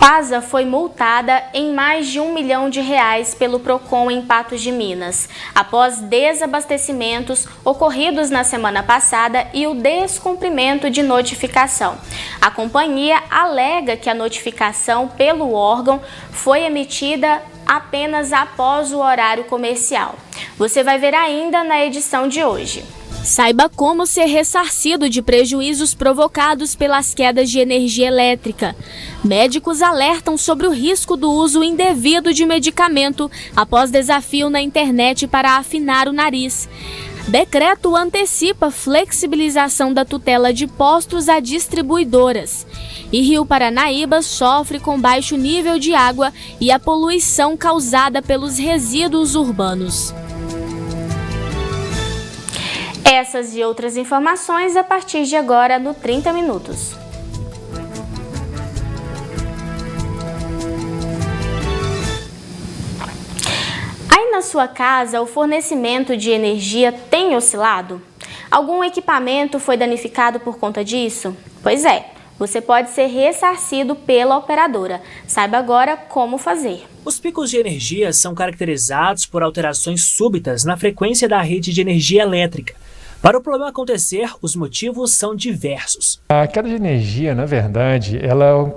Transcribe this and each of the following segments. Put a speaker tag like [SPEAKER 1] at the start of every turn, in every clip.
[SPEAKER 1] Fasa foi multada em mais de R$ 1 milhão pelo Procon em Patos de Minas, após desabastecimentos ocorridos na semana passada e o descumprimento de notificação. A companhia alega que a notificação pelo órgão foi emitida apenas após o horário comercial. Você vai ver ainda na edição de hoje. Saiba como ser ressarcido de prejuízos provocados pelas quedas de energia elétrica. Médicos alertam sobre o risco do uso indevido de medicamento após desafio na internet para afinar o nariz. Decreto antecipa flexibilização da tutela de postos a distribuidoras. E Rio Paranaíba sofre com baixo nível de água e a poluição causada pelos resíduos urbanos. Essas e outras informações a partir de agora no 30 Minutos. Aí na sua casa, o fornecimento de energia tem oscilado? Algum equipamento foi danificado por conta disso? Pois é, você pode ser ressarcido pela operadora. Saiba agora como fazer.
[SPEAKER 2] Os picos de energia são caracterizados por alterações súbitas na frequência da rede de energia elétrica. Para o problema acontecer, os motivos são diversos.
[SPEAKER 3] A queda de energia, na verdade, ela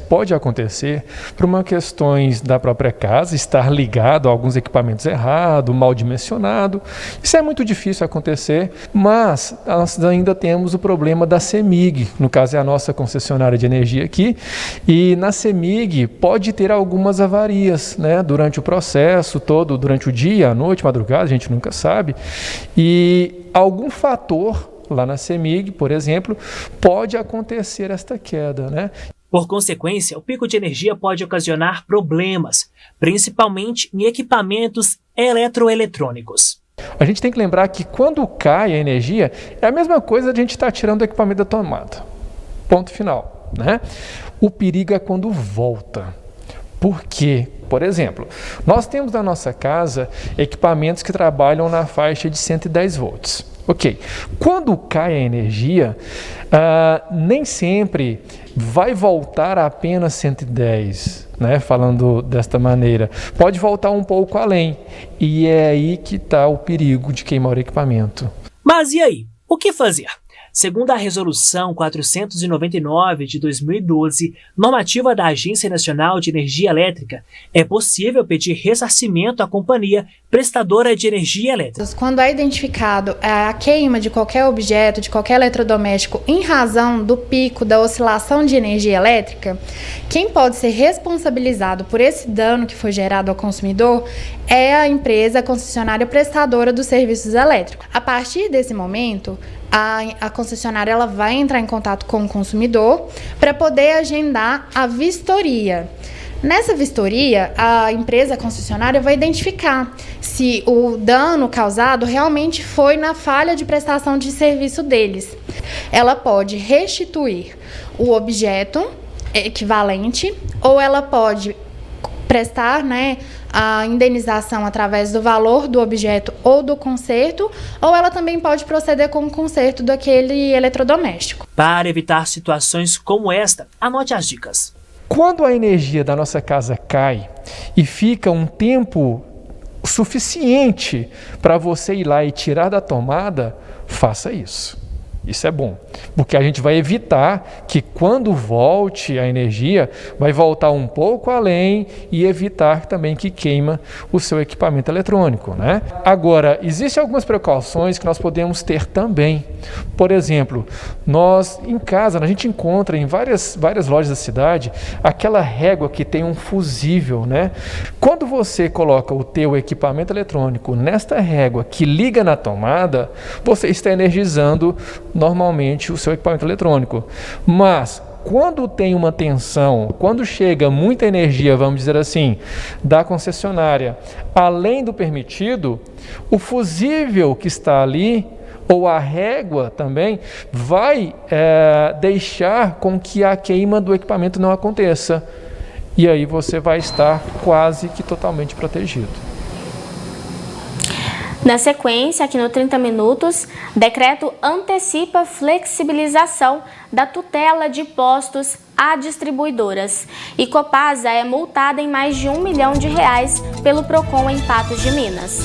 [SPEAKER 3] pode acontecer por uma questões da própria casa, estar ligado a alguns equipamentos errados, mal dimensionado. Isso é muito difícil acontecer, mas nós ainda temos o problema da CEMIG, no caso é a nossa concessionária de energia aqui, e na CEMIG pode ter algumas avarias, né, durante o processo todo, durante o dia, à noite, madrugada, a gente nunca sabe, e algum fator lá na CEMIG, por exemplo, pode acontecer esta queda, né?
[SPEAKER 2] Por consequência, o pico de energia pode ocasionar problemas, principalmente em equipamentos eletroeletrônicos.
[SPEAKER 3] A gente tem que lembrar que quando cai a energia, é a mesma coisa de a gente estar tirando o equipamento da tomada. Ponto final, né? O perigo é quando volta. Por quê? Por exemplo, nós temos na nossa casa equipamentos que trabalham na faixa de 110 volts. Ok, quando cai a energia, nem sempre vai voltar a apenas 110, né? Falando desta maneira. Pode voltar um pouco além, e é aí que está o perigo de queimar o equipamento.
[SPEAKER 2] Mas e aí? O que fazer? Segundo a Resolução 499 de 2012, normativa da Agência Nacional de Energia Elétrica, é possível pedir ressarcimento à companhia prestadora de energia elétrica.
[SPEAKER 4] Quando é identificado a queima de qualquer objeto, de qualquer eletrodoméstico, em razão do pico da oscilação de energia elétrica, quem pode ser responsabilizado por esse dano que foi gerado ao consumidor é a empresa concessionária prestadora dos serviços elétricos. A partir desse momento, a concessionária ela vai entrar em contato com o consumidor para poder agendar a vistoria. Nessa vistoria, a empresa concessionária vai identificar se o dano causado realmente foi na falha de prestação de serviço deles. Ela pode restituir o objeto equivalente ou ela pode prestar, a indenização através do valor do objeto ou do conserto, ou ela também pode proceder com o conserto daquele eletrodoméstico.
[SPEAKER 2] Para evitar situações como esta, anote as dicas.
[SPEAKER 3] Quando a energia da nossa casa cai e fica um tempo suficiente para você ir lá e tirar da tomada, faça isso. Isso é bom, porque a gente vai evitar que quando volte a energia, vai voltar um pouco além e evitar também que queima o seu equipamento eletrônico, né? Agora, existem algumas precauções que nós podemos ter também. Por exemplo, nós em casa, a gente encontra em várias lojas da cidade, aquela régua que tem um fusível, né? Quando você coloca o teu equipamento eletrônico nesta régua que liga na tomada, você está energizando normalmente o seu equipamento eletrônico. Mas quando tem uma tensão, quando chega muita energia, vamos dizer assim, da concessionária, além do permitido, o fusível que está ali, ou a régua também, vai deixar com que a queima do equipamento não aconteça. E aí você vai estar quase que totalmente protegido.
[SPEAKER 1] Na sequência, aqui no 30 Minutos, decreto antecipa flexibilização da tutela de postos a distribuidoras. E Copasa é multada em mais de R$1 milhão pelo Procon em Patos de Minas.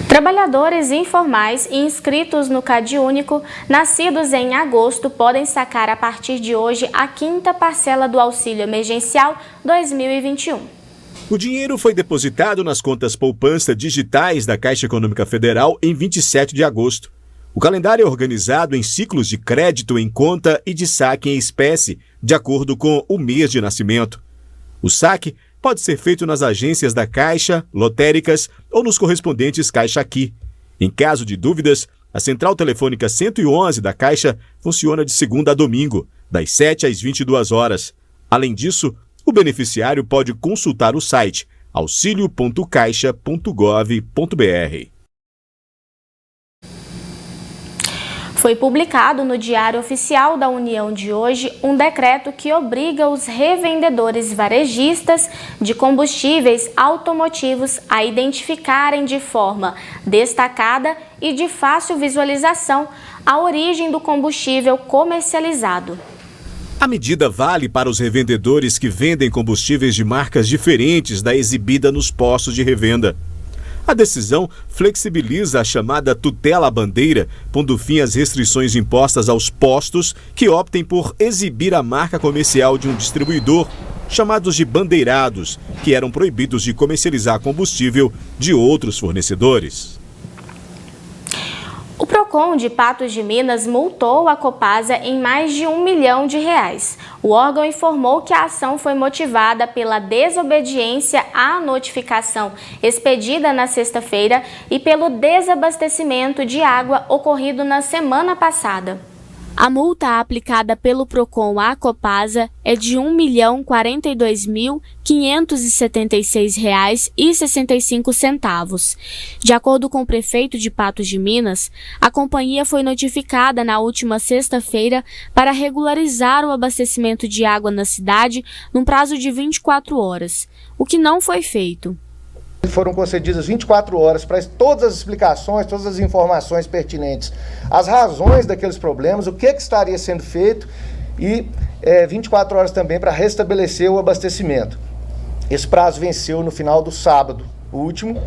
[SPEAKER 1] Trabalhadores informais e inscritos no CadÚnico, nascidos em agosto, podem sacar a partir de hoje a 5ª parcela do Auxílio Emergencial 2021.
[SPEAKER 5] O dinheiro foi depositado nas contas poupança digitais da Caixa Econômica Federal em 27 de agosto. O calendário é organizado em ciclos de crédito em conta e de saque em espécie, de acordo com o mês de nascimento. O saque pode ser feito nas agências da Caixa, lotéricas ou nos correspondentes Caixa Aqui. Em caso de dúvidas, a Central Telefônica 111 da Caixa funciona de segunda a domingo, das 7 às 22 horas. Além disso, o beneficiário pode consultar o site auxilio.caixa.gov.br.
[SPEAKER 1] Foi publicado no Diário Oficial da União de hoje um decreto que obriga os revendedores varejistas de combustíveis automotivos a identificarem de forma destacada e de fácil visualização a origem do combustível comercializado.
[SPEAKER 5] A medida vale para os revendedores que vendem combustíveis de marcas diferentes da exibida nos postos de revenda. A decisão flexibiliza a chamada tutela à bandeira, pondo fim às restrições impostas aos postos que optem por exibir a marca comercial de um distribuidor, chamados de bandeirados, que eram proibidos de comercializar combustível de outros fornecedores.
[SPEAKER 1] O Procon de Patos de Minas multou a Copasa em mais de R$1 milhão. O órgão informou que a ação foi motivada pela desobediência à notificação expedida na sexta-feira e pelo desabastecimento de água ocorrido na semana passada. A multa aplicada pelo Procon à Copasa é de R$ 1.042.576,65. De acordo com o prefeito de Patos de Minas, a companhia foi notificada na última sexta-feira para regularizar o abastecimento de água na cidade num prazo de 24 horas, o que não foi feito.
[SPEAKER 6] Foram concedidas 24 horas para todas as explicações, todas as informações pertinentes, as razões daqueles problemas, o que estaria sendo feito e 24 horas também para restabelecer o abastecimento. Esse prazo venceu no final do sábado último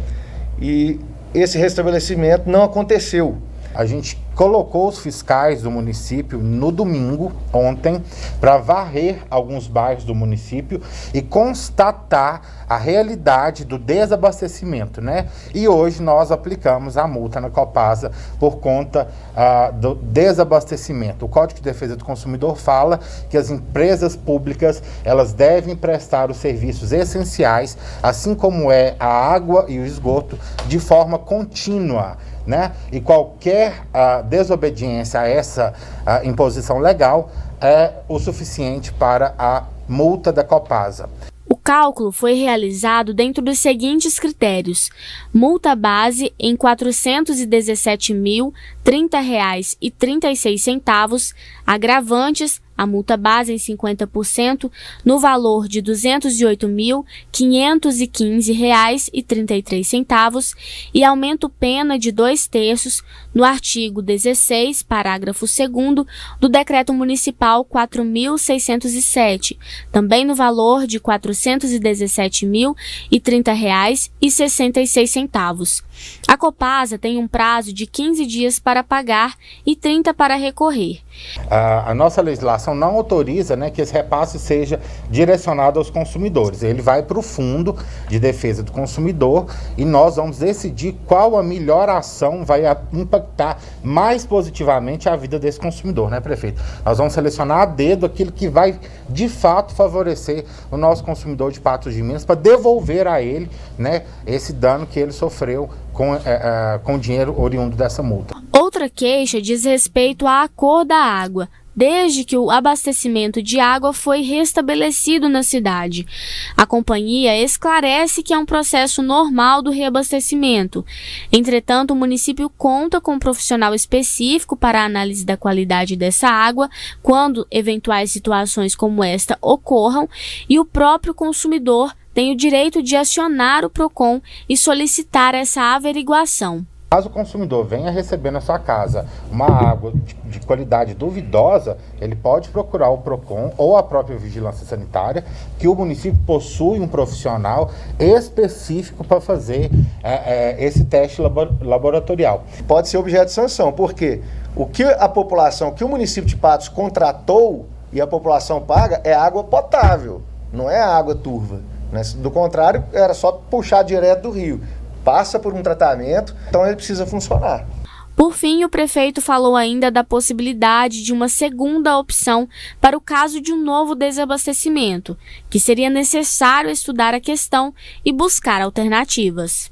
[SPEAKER 6] e esse restabelecimento não aconteceu.
[SPEAKER 7] A gente colocou os fiscais do município no domingo, ontem, para varrer alguns bairros do município e constatar a realidade do desabastecimento, né? E hoje nós aplicamos a multa na Copasa por conta do desabastecimento. O Código de Defesa do Consumidor fala que as empresas públicas, elas devem prestar os serviços essenciais, assim como é a água e o esgoto, de forma contínua, né? E qualquer desobediência a essa imposição legal é o suficiente para a multa da Copasa.
[SPEAKER 1] O cálculo foi realizado dentro dos seguintes critérios: multa base em R$ 417.030,36, agravantes, a multa base em 50% no valor de R$ 208.515,33 e aumento pena de 2/3 no artigo 16, parágrafo 2º do Decreto Municipal 4.607, também no valor de R$ 417.030,66. A Copasa tem um prazo de 15 dias para pagar e 30 para recorrer.
[SPEAKER 7] A nossa legislação não autoriza, né, que esse repasse seja direcionado aos consumidores. Ele vai para o Fundo de Defesa do Consumidor e nós vamos decidir qual a melhor ação vai impactar mais positivamente a vida desse consumidor, né, prefeito? Nós vamos selecionar a dedo aquilo que vai, de fato, favorecer o nosso consumidor de Patos de Minas para devolver a ele, né, esse dano que ele sofreu com dinheiro oriundo dessa multa.
[SPEAKER 1] Outra queixa diz respeito à cor da água. desde que o abastecimento de água foi restabelecido na cidade. A companhia esclarece que é um processo normal do reabastecimento. Entretanto, o município conta com um profissional específico para a análise da qualidade dessa água quando eventuais situações como esta ocorram, e o próprio consumidor tem o direito de acionar o PROCON e solicitar essa averiguação.
[SPEAKER 7] Caso o consumidor venha receber na sua casa uma água de qualidade duvidosa, ele pode procurar o PROCON ou a própria Vigilância Sanitária, que o município possui um profissional específico para fazer esse teste laboratorial.
[SPEAKER 6] Pode ser objeto de sanção, porque o que a população, o que o município de Patos contratou e a população paga é água potável, não é água turva. Né? Do contrário, era só puxar direto do rio. Passa por um tratamento, então ele precisa funcionar.
[SPEAKER 1] Por fim, o prefeito falou ainda da possibilidade de uma segunda opção para o caso de um novo desabastecimento, que seria necessário estudar a questão e buscar alternativas.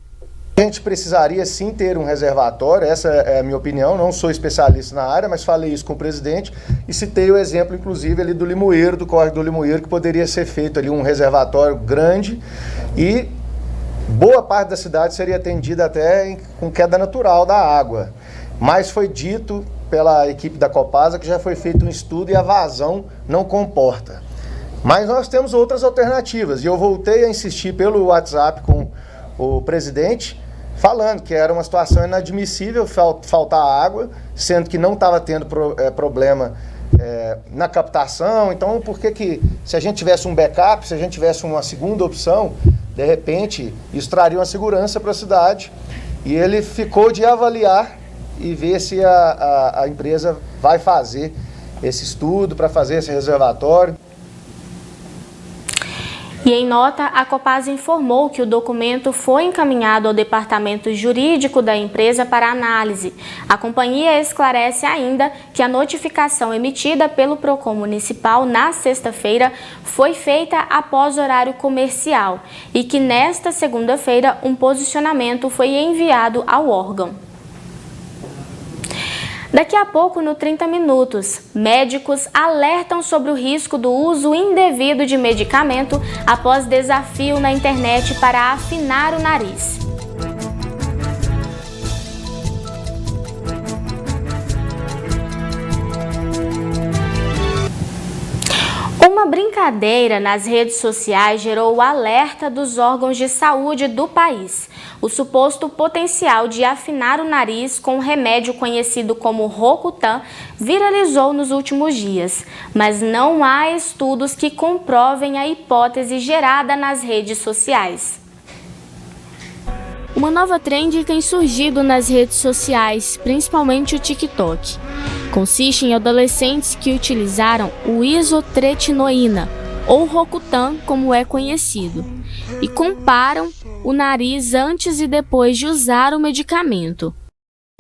[SPEAKER 6] A gente precisaria sim ter um reservatório, essa é a minha opinião, não sou especialista na área, mas falei isso com o presidente e citei o exemplo, inclusive, ali do Limoeiro, do córrego do Limoeiro, que poderia ser feito ali um reservatório grande e boa parte da cidade seria atendida até com queda natural da água. Mas foi dito pela equipe da Copasa que já foi feito um estudo e a vazão não comporta. Mas nós temos outras alternativas e eu voltei a insistir pelo WhatsApp com o presidente, falando que era uma situação inadmissível faltar água, sendo que não estava tendo problema na captação. Então, por que se a gente tivesse um backup, se a gente tivesse uma segunda opção, de repente, isso traria uma segurança para a cidade. E ele ficou de avaliar e ver se a empresa vai fazer esse estudo para fazer esse reservatório.
[SPEAKER 1] E em nota, a Copasa informou que o documento foi encaminhado ao departamento jurídico da empresa para análise. A companhia esclarece ainda que a notificação emitida pelo PROCON municipal na sexta-feira foi feita após horário comercial e que nesta segunda-feira um posicionamento foi enviado ao órgão. Daqui a pouco, no 30 Minutos, médicos alertam sobre o risco do uso indevido de medicamento após desafio na internet para afinar o nariz. Uma brincadeira nas redes sociais gerou o alerta dos órgãos de saúde do país. O suposto potencial de afinar o nariz com um remédio conhecido como Rocutan viralizou nos últimos dias, mas não há estudos que comprovem a hipótese gerada nas redes sociais. Uma nova trend tem surgido nas redes sociais, principalmente o TikTok. Consiste em adolescentes que utilizaram o isotretinoína, ou Rocutan, como é conhecido, e comparam o nariz antes e depois de usar o medicamento.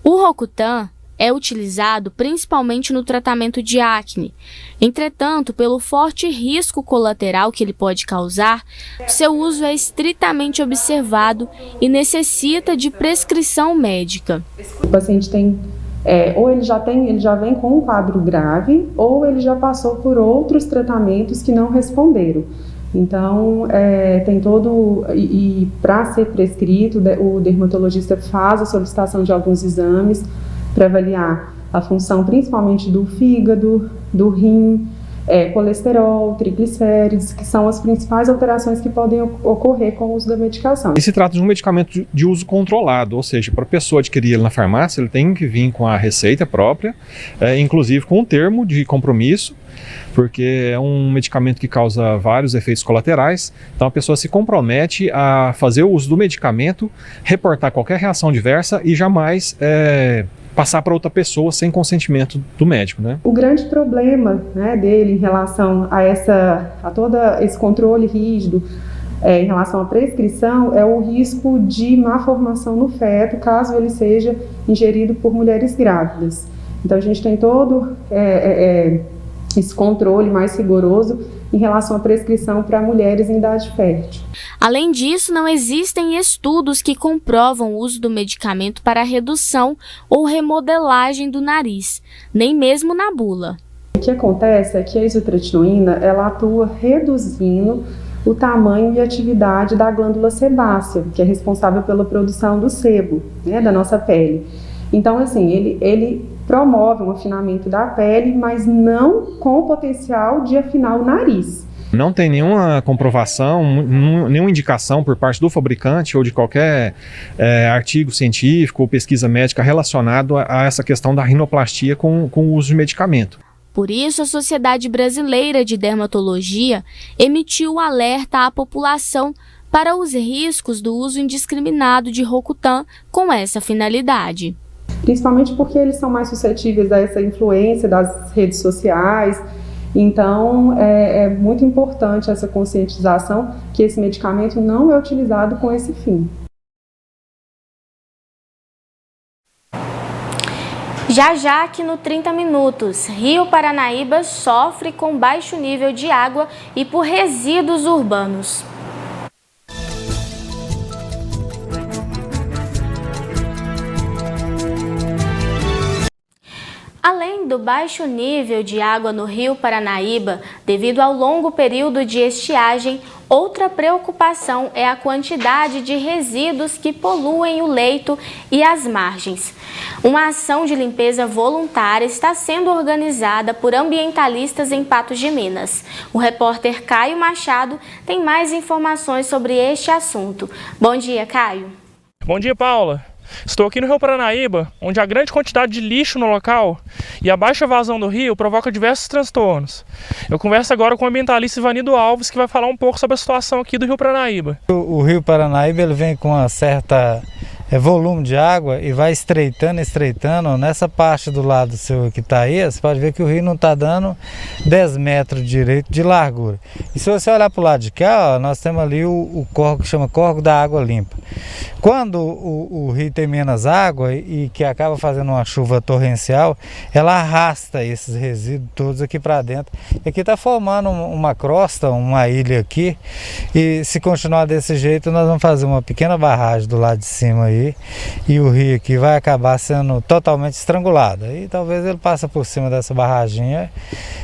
[SPEAKER 1] O Rocutan é utilizado principalmente no tratamento de acne. Entretanto, pelo forte risco colateral que ele pode causar, seu uso é estritamente observado e necessita de prescrição médica.
[SPEAKER 8] O paciente tem ou ele já vem com um quadro grave, ou ele já passou por outros tratamentos que não responderam. Então, tem todo, e para ser prescrito, o dermatologista faz a solicitação de alguns exames para avaliar a função principalmente do fígado, do rim, colesterol, triglicérides, que são as principais alterações que podem ocorrer com o uso da medicação.
[SPEAKER 3] E se trata de um medicamento de uso controlado, ou seja, para a pessoa adquirir ele na farmácia, ele tem que vir com a receita própria, inclusive com um termo de compromisso, porque é um medicamento que causa vários efeitos colaterais, então a pessoa se compromete a fazer o uso do medicamento, reportar qualquer reação adversa e jamais passar para outra pessoa sem consentimento do médico, né?
[SPEAKER 8] O grande problema, né, dele em relação a todo esse controle rígido em relação à prescrição é o risco de má formação no feto, caso ele seja ingerido por mulheres grávidas. Então a gente tem todo esse controle mais rigoroso em relação à prescrição para mulheres em idade fértil.
[SPEAKER 1] Além disso, não existem estudos que comprovam o uso do medicamento para redução ou remodelagem do nariz, nem mesmo na bula.
[SPEAKER 8] O que acontece é que a isotretinoína, ela atua reduzindo o tamanho e atividade da glândula sebácea, que é responsável pela produção do sebo, né, da nossa pele. Então, assim, ele promove um afinamento da pele, mas não com o potencial de afinar o nariz.
[SPEAKER 9] Não tem nenhuma comprovação, nenhuma indicação por parte do fabricante ou de qualquer artigo científico ou pesquisa médica relacionado a essa questão da rinoplastia com o uso de medicamento.
[SPEAKER 1] Por isso, a Sociedade Brasileira de Dermatologia emitiu o alerta à população para os riscos do uso indiscriminado de Rocutan com essa finalidade.
[SPEAKER 8] Principalmente porque eles são mais suscetíveis a essa influência das redes sociais. Então, é muito importante essa conscientização que esse medicamento não é utilizado com esse fim.
[SPEAKER 1] Já aqui no 30 Minutos, Rio Paranaíba sofre com baixo nível de água e por resíduos urbanos. Além do baixo nível de água no Rio Paranaíba, devido ao longo período de estiagem, outra preocupação é a quantidade de resíduos que poluem o leito e as margens. Uma ação de limpeza voluntária está sendo organizada por ambientalistas em Patos de Minas. O repórter Caio Machado tem mais informações sobre este assunto. Bom dia, Caio.
[SPEAKER 10] Bom dia, Paula. Estou aqui no Rio Paranaíba, onde a grande quantidade de lixo no local e a baixa vazão do rio provoca diversos transtornos. Eu converso agora com o ambientalista Ivanido Alves, que vai falar um pouco sobre a situação aqui do Rio Paranaíba.
[SPEAKER 11] O Rio Paranaíba ele vem com uma certa volume de água e vai estreitando. Nessa parte do lado seu que está aí, você pode ver que o rio não está dando 10 metros direito de largura. E se você olhar para o lado de cá, ó, nós temos ali o córrego que chama Córrego da Água Limpa. Quando o rio tem menos água e que acaba fazendo uma chuva torrencial, ela arrasta esses resíduos todos aqui para dentro. E aqui está formando uma crosta, uma ilha aqui, e se continuar desse jeito, nós vamos fazer uma pequena barragem do lado de cima aí, e o rio aqui vai acabar sendo totalmente estrangulado. E talvez ele passe por cima dessa barraginha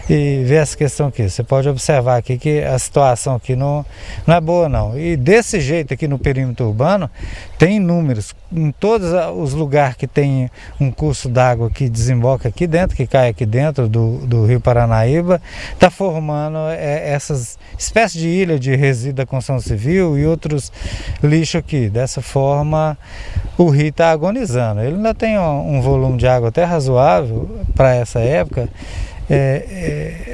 [SPEAKER 11] e vê essa questão aqui. Você pode observar aqui que a situação aqui não é boa não. E desse jeito aqui no perímetro urbano, tem inúmeros, em todos os lugares que tem um curso d'água que desemboca aqui dentro, que cai aqui dentro do Rio Paranaíba, está formando essas espécies de ilha de resíduo da construção civil e outros lixos aqui. Dessa forma, o rio está agonizando. Ele ainda tem um volume de água até razoável para essa época.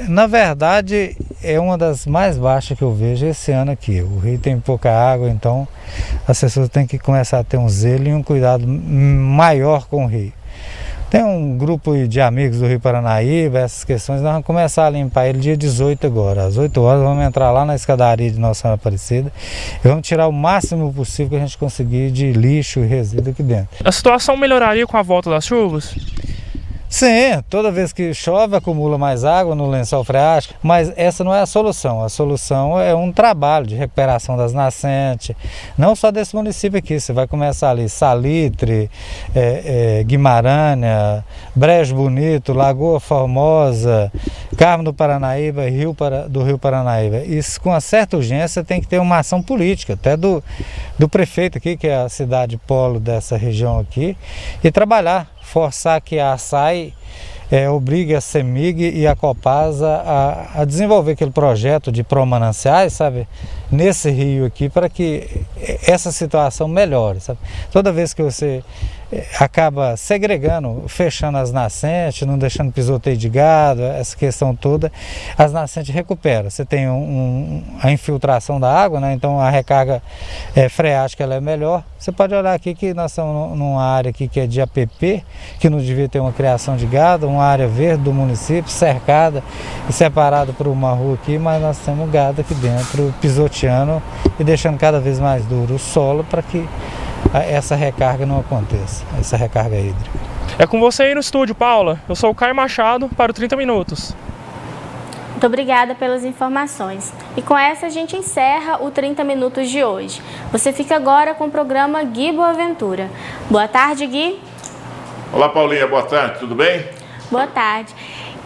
[SPEAKER 11] Na verdade, é uma das mais baixas que eu vejo esse ano aqui. O rio tem pouca água, então as pessoas têm que começar a ter um zelo e um cuidado maior com o rio. Tem um grupo de amigos do Rio Paranaíba, essas questões, nós vamos começar a limpar ele dia 18 agora. Às 8 horas vamos entrar lá na escadaria de Nossa Senhora Aparecida e vamos tirar o máximo possível que a gente conseguir de lixo e resíduo aqui dentro.
[SPEAKER 10] A situação melhoraria com a volta das chuvas?
[SPEAKER 11] Sim, toda vez que chove acumula mais água no lençol freático, mas essa não é a solução. A solução é um trabalho de recuperação das nascentes, não só desse município aqui. Você vai começar ali Salitre, Guimarães, Brejo Bonito, Lagoa Formosa, Carmo do Paranaíba, do Rio Paranaíba. Isso com uma certa urgência tem que ter uma ação política, até do prefeito aqui, que é a cidade polo dessa região aqui, e trabalhar, forçar que a SAI obrigue a CEMIG e a Copasa a desenvolver aquele projeto de pró-mananciais, sabe, nesse rio aqui, para que essa situação melhore, sabe. Toda vez que você acaba segregando, fechando as nascentes, não deixando pisoteio de gado, essa questão toda, as nascentes recuperam. Você tem a infiltração da água, né? Então a recarga freática ela é melhor. Você pode olhar aqui que nós estamos numa área aqui que é de APP, que não devia ter uma criação de gado, uma área verde do município, cercada e separada por uma rua aqui, mas nós temos gado aqui dentro, pisoteando e deixando cada vez mais duro o solo para que essa recarga não aconteça, essa recarga hídrica.
[SPEAKER 10] É com você aí no estúdio, Paula. Eu sou o Caio Machado para o 30 Minutos.
[SPEAKER 1] Muito obrigada pelas informações. E com essa a gente encerra o 30 Minutos de hoje. Você fica agora com o programa Gui Boaventura. Boa tarde, Gui.
[SPEAKER 12] Olá, Paulinha. Boa tarde. Tudo bem?
[SPEAKER 1] Boa tarde.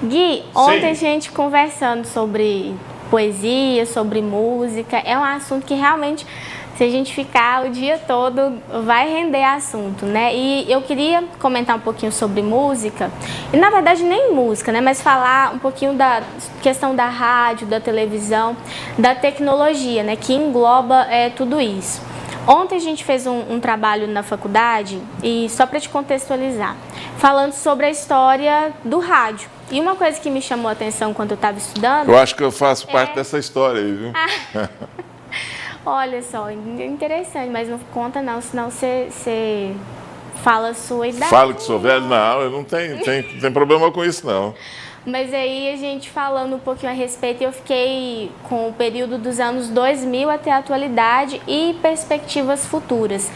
[SPEAKER 1] Gui, ontem a gente conversando sobre poesia, sobre música, é um assunto que realmente, se a gente ficar o dia todo, vai render assunto, né? E eu queria comentar um pouquinho sobre música, e na verdade nem música, né? Mas falar um pouquinho da questão da rádio, da televisão, da tecnologia, né? Que engloba tudo isso. Ontem a gente fez um trabalho na faculdade, e só para te contextualizar, falando sobre a história do rádio. E uma coisa que me chamou a atenção quando eu estava estudando...
[SPEAKER 12] Eu acho que eu faço parte dessa história aí, viu?
[SPEAKER 1] Olha só, interessante, mas não conta não, senão você fala a sua idade.
[SPEAKER 12] Fala que sou velho? Não, eu não tenho problema com isso, não.
[SPEAKER 1] Mas aí a gente falando um pouquinho a respeito, eu fiquei com o período dos anos 2000 até a atualidade e perspectivas futuras.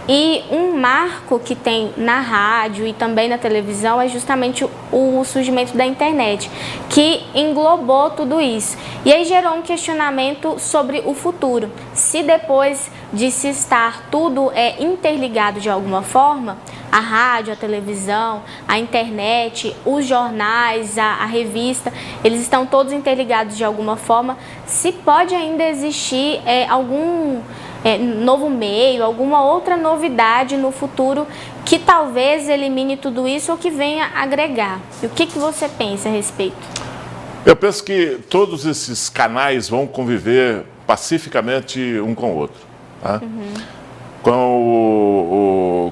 [SPEAKER 1] E um marco que tem na rádio e também na televisão é justamente o surgimento da internet, que englobou tudo isso. E aí gerou um questionamento sobre o futuro. Se depois de se estar tudo interligado de alguma forma, a rádio, a televisão, a internet, os jornais, a revista, eles estão todos interligados de alguma forma, se pode ainda existir algum novo meio, alguma outra novidade no futuro que talvez elimine tudo isso ou que venha agregar. E o que você pensa a respeito?
[SPEAKER 12] Eu penso que todos esses canais vão conviver pacificamente um com o outro. Tá?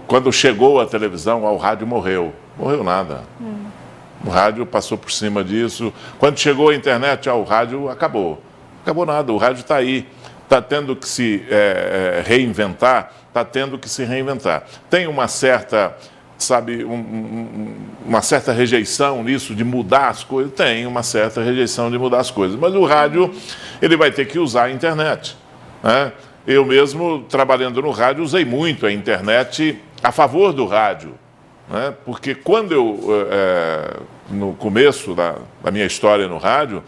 [SPEAKER 12] Quando chegou a televisão, o rádio morreu. Morreu nada. O rádio passou por cima disso. Quando chegou a internet, o rádio acabou. Acabou nada, o rádio está aí. Está tendo que se reinventar, está tendo que se reinventar. Tem uma certa, uma certa rejeição nisso de mudar as coisas? Tem uma certa rejeição de mudar as coisas. Mas o rádio, ele vai ter que usar a internet, né? Eu mesmo, trabalhando no rádio, usei muito a internet a favor do rádio, né? Porque quando eu, no começo da minha história no rádio,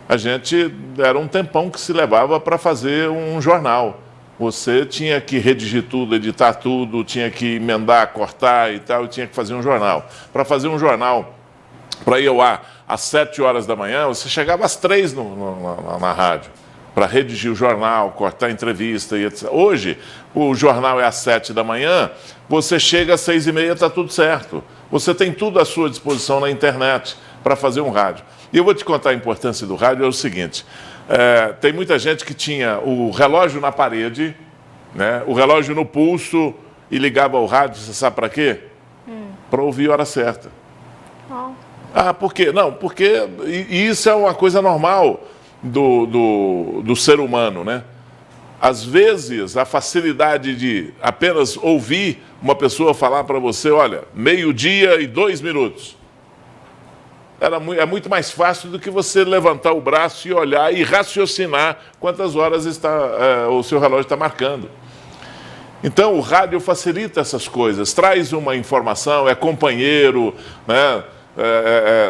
[SPEAKER 12] a gente era um tempão que se levava para fazer um jornal. Você tinha que redigir tudo, editar tudo, tinha que emendar, cortar e tal, e tinha que fazer um jornal. Para fazer um jornal, para ir ao ar às 7 horas da manhã, você chegava às 3 na rádio, para redigir o jornal, cortar a entrevista e etc. Hoje, o jornal é às 7 da manhã, você chega às 6h30, está tudo certo. Você tem tudo à sua disposição na internet para fazer um rádio. E eu vou te contar a importância do rádio, é o seguinte, tem muita gente que tinha o relógio na parede, né, o relógio no pulso e ligava ao rádio, você sabe para quê? Para ouvir a hora certa. Por quê? Não, porque isso é uma coisa normal do ser humano, né? Às vezes, a facilidade de apenas ouvir uma pessoa falar para você, olha, 12:02. É muito mais fácil do que você levantar o braço e olhar e raciocinar quantas horas o seu relógio está marcando. Então, o rádio facilita essas coisas, traz uma informação, é companheiro, né?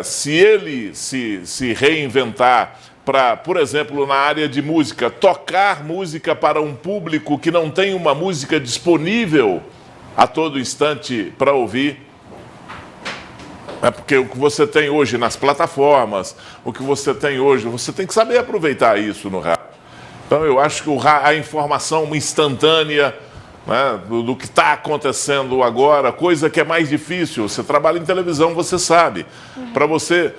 [SPEAKER 12] Se ele se reinventar para, por exemplo, na área de música, tocar música para um público que não tem uma música disponível a todo instante para ouvir. Porque o que você tem hoje nas plataformas, o que você tem hoje, você tem que saber aproveitar isso no rádio. Então, eu acho que a informação instantânea, né, do que está acontecendo agora, coisa que é mais difícil. Você trabalha em televisão, você sabe. Para você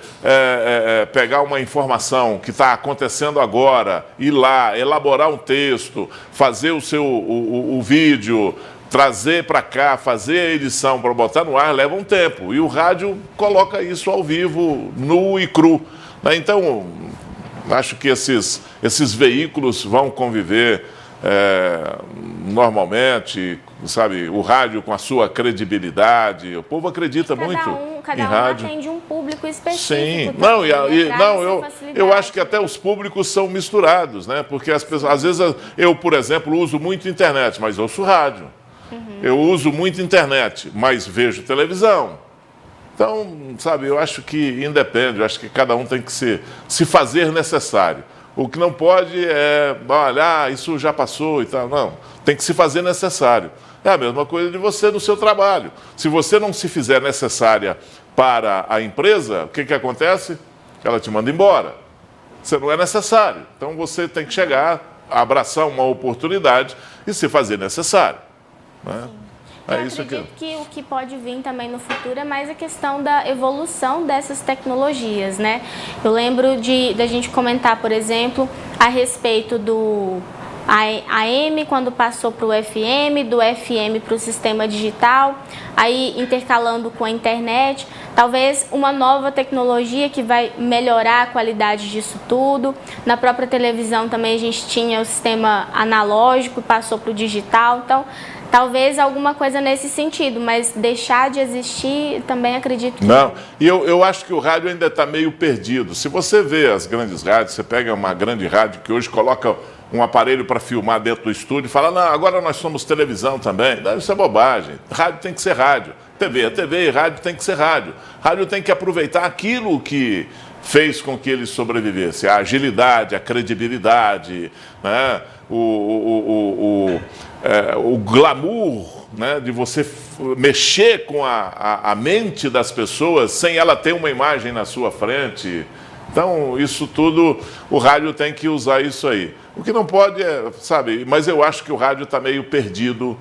[SPEAKER 12] pegar uma informação que está acontecendo agora, ir lá, elaborar um texto, fazer o vídeo, trazer para cá, fazer a edição para botar no ar, leva um tempo. E o rádio coloca isso ao vivo, nu e cru, né? Então, acho que esses veículos vão conviver normalmente, sabe, o rádio com a sua credibilidade, o povo acredita muito em rádio.
[SPEAKER 1] Atende um público específico.
[SPEAKER 12] Sim,
[SPEAKER 1] também,
[SPEAKER 12] eu acho que até os públicos são misturados, né? Porque as pessoas, às vezes, eu, por exemplo, uso muito internet, mas ouço rádio. Eu uso muito internet, mas vejo televisão. Então, sabe, eu acho que independe, eu acho que cada um tem que se fazer necessário. O que não pode é, olha, isso já passou e tal. Não, tem que se fazer necessário. É a mesma coisa de você no seu trabalho. Se você não se fizer necessária para a empresa, o que acontece? Ela te manda embora. Você não é necessário. Então você tem que chegar, abraçar uma oportunidade e se fazer necessário. Né?
[SPEAKER 1] Eu acredito que o que pode vir também no futuro é mais a questão da evolução dessas tecnologias, né? Eu lembro da gente comentar, por exemplo, a respeito do AM quando passou para o FM, do FM para o sistema digital, aí intercalando com a internet, talvez uma nova tecnologia que vai melhorar a qualidade disso tudo. Na própria televisão também a gente tinha o sistema analógico, passou para o digital, então talvez alguma coisa nesse sentido, mas deixar de existir também acredito que
[SPEAKER 12] não. E eu acho que o rádio ainda está meio perdido. Se você vê as grandes rádios, você pega uma grande rádio que hoje coloca um aparelho para filmar dentro do estúdio e fala, não, agora nós somos televisão também. Não, isso é bobagem. Rádio tem que ser rádio. TV é TV e rádio tem que ser rádio. Rádio tem que aproveitar aquilo que fez com que ele sobrevivesse. A agilidade, a credibilidade, né? O glamour, né? De você mexer com a mente das pessoas sem ela ter uma imagem na sua frente. Então, isso tudo, o rádio tem que usar isso aí. O que não pode é, sabe, mas eu acho que o rádio está meio perdido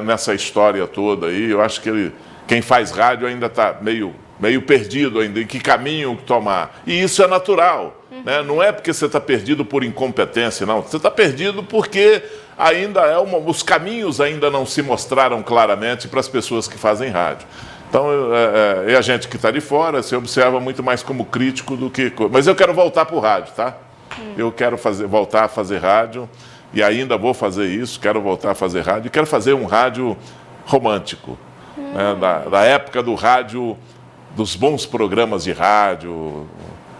[SPEAKER 12] nessa história toda aí. Eu acho que quem faz rádio ainda está meio perdido ainda, em que caminho tomar. E isso é natural, né? Não é porque você está perdido por incompetência, não. Você está perdido porque ainda os caminhos ainda não se mostraram claramente para as pessoas que fazem rádio. Então, a gente que está de fora se observa muito mais como crítico do que... Mas eu quero voltar para o rádio, tá? Eu quero voltar a fazer rádio e ainda vou fazer isso, quero voltar a fazer rádio e quero fazer um rádio romântico, né? Da época do rádio, dos bons programas de rádio.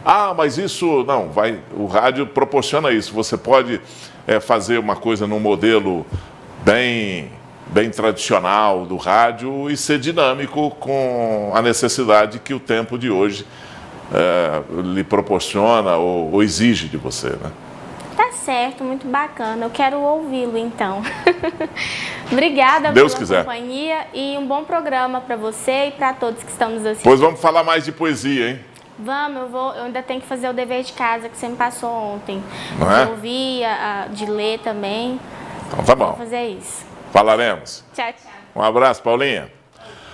[SPEAKER 12] Ah, mas isso... Não, o rádio proporciona isso. Você pode fazer uma coisa num modelo bem tradicional do rádio e ser dinâmico com a necessidade que o tempo de hoje lhe proporciona ou exige de você, né?
[SPEAKER 1] Tá certo, muito bacana. Eu quero ouvi-lo, então. Obrigada
[SPEAKER 12] Deus
[SPEAKER 1] pela
[SPEAKER 12] quiser.
[SPEAKER 1] companhia e um bom programa para você e para todos que estão nos assistindo.
[SPEAKER 12] Pois vamos falar mais de poesia, hein?
[SPEAKER 1] Vamos, eu ainda tenho que fazer o dever de casa que você me passou ontem.
[SPEAKER 12] Não é?
[SPEAKER 1] De ouvir, de ler também.
[SPEAKER 12] Então tá bom.
[SPEAKER 1] Vou fazer isso.
[SPEAKER 12] Falaremos.
[SPEAKER 1] Tchau, tchau.
[SPEAKER 12] Um abraço, Paulinha.